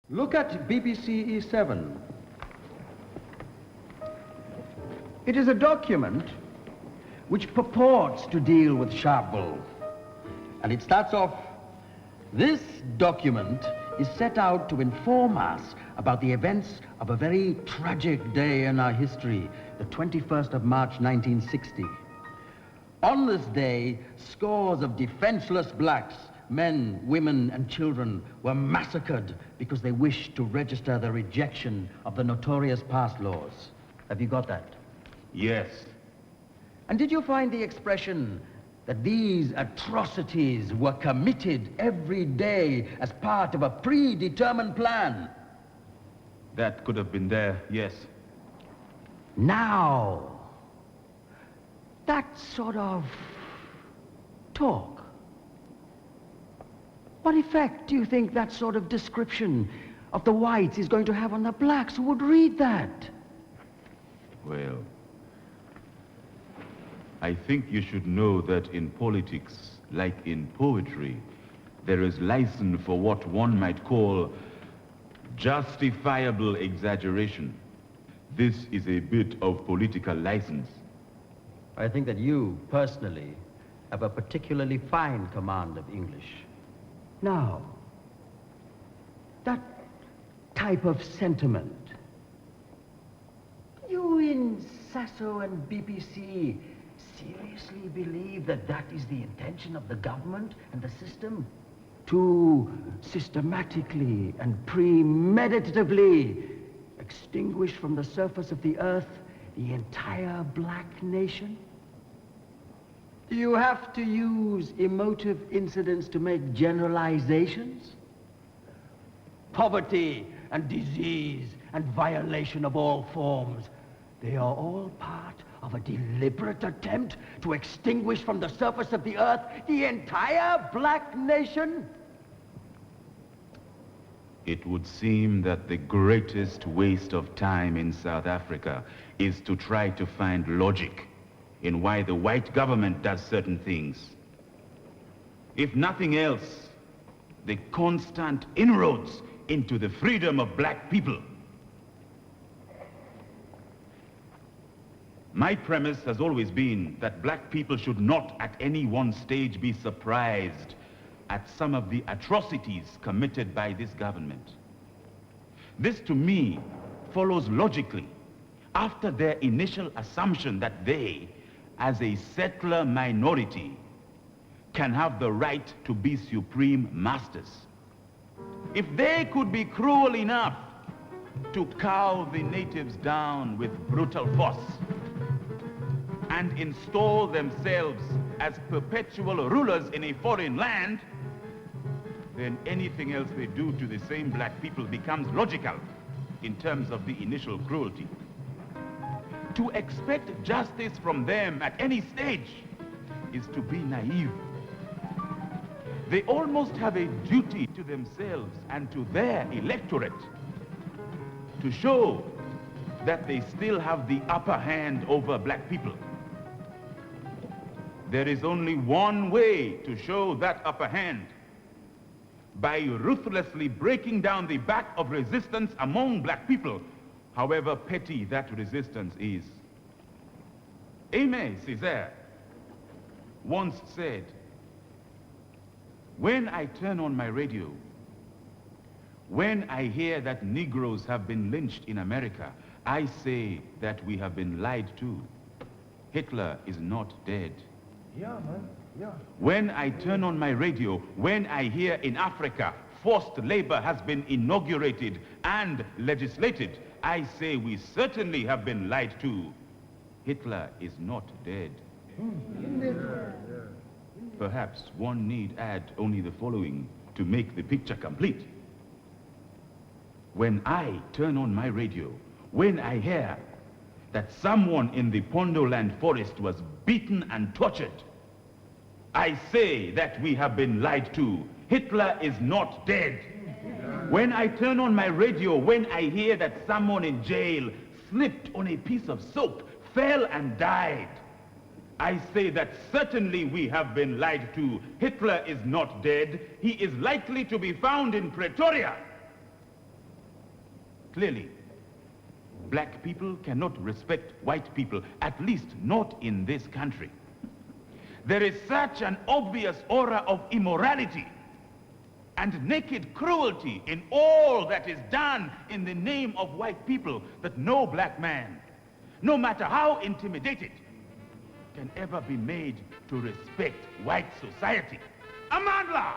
Look at BBC E7. It is a document which purports to deal with sharp bull. And it starts off, this document is set out to inform us about the events of a very tragic day in our history, the 21st of March, 1960. On this day, scores of defenseless blacks, men, women, and children were massacred because they wished to register the rejection of the notorious past laws. Have you got that? Yes. And did you find the expression that these atrocities were committed every day as part of a predetermined plan? That could have been there, yes. Now, that sort of talk, what effect do you think that sort of description of the whites is going to have on the blacks who would read that? Well, I think you should know that in politics, like in poetry, there is license for what one might call justifiable exaggeration. This is a bit of political license. I think that you, personally, have a particularly fine command of English. Now, that type of sentiment, you in Sasso and BBC seriously believe that that is the intention of the government and the system? To systematically and premeditatively extinguish from the surface of the earth the entire black nation? Do you have to use emotive incidents to make generalizations? Poverty and disease and violation of all forms, they are all part of a deliberate attempt to extinguish from the surface of the earth the entire black nation? It would seem that the greatest waste of time in South Africa is to try to find logic in why the white government does certain things. If nothing else, the constant inroads into the freedom of black people. My premise has always been that black people should not at any one stage be surprised at some of the atrocities committed by this government. This, to me, follows logically after their initial assumption that they, as a settler minority, can have the right to be supreme masters. If they could be cruel enough to cow the natives down with brutal force and install themselves as perpetual rulers in a foreign land, then anything else they do to the same black people becomes logical in terms of the initial cruelty. To expect justice from them at any stage is to be naive. They almost have a duty to themselves and to their electorate to show that they still have the upper hand over black people. There is only one way to show that upper hand: by ruthlessly breaking down the back of resistance among black people, however petty that resistance is. Aimé Césaire once said, "When I turn on my radio, when I hear that Negroes have been lynched in America, I say that we have been lied to. Hitler is not dead." Yeah, man. Yeah. When I turn on my radio, when I hear in Africa forced labor has been inaugurated and legislated, I say we certainly have been lied to. Hitler is not dead. Perhaps one need add only the following to make the picture complete. When I turn on my radio, when I hear that someone in the Pondoland forest was beaten and tortured, I say that we have been lied to. Hitler is not dead. When I turn on my radio, when I hear that someone in jail slipped on a piece of soap, fell and died, I say that certainly we have been lied to. Hitler is not dead. He is likely to be found in Pretoria. clearly, black people cannot respect white people, at least not in this country. There is such an obvious aura of immorality and naked cruelty in all that is done in the name of white people that no black man, no matter how intimidated, can ever be made to respect white society. Amandla!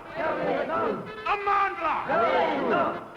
Amandla!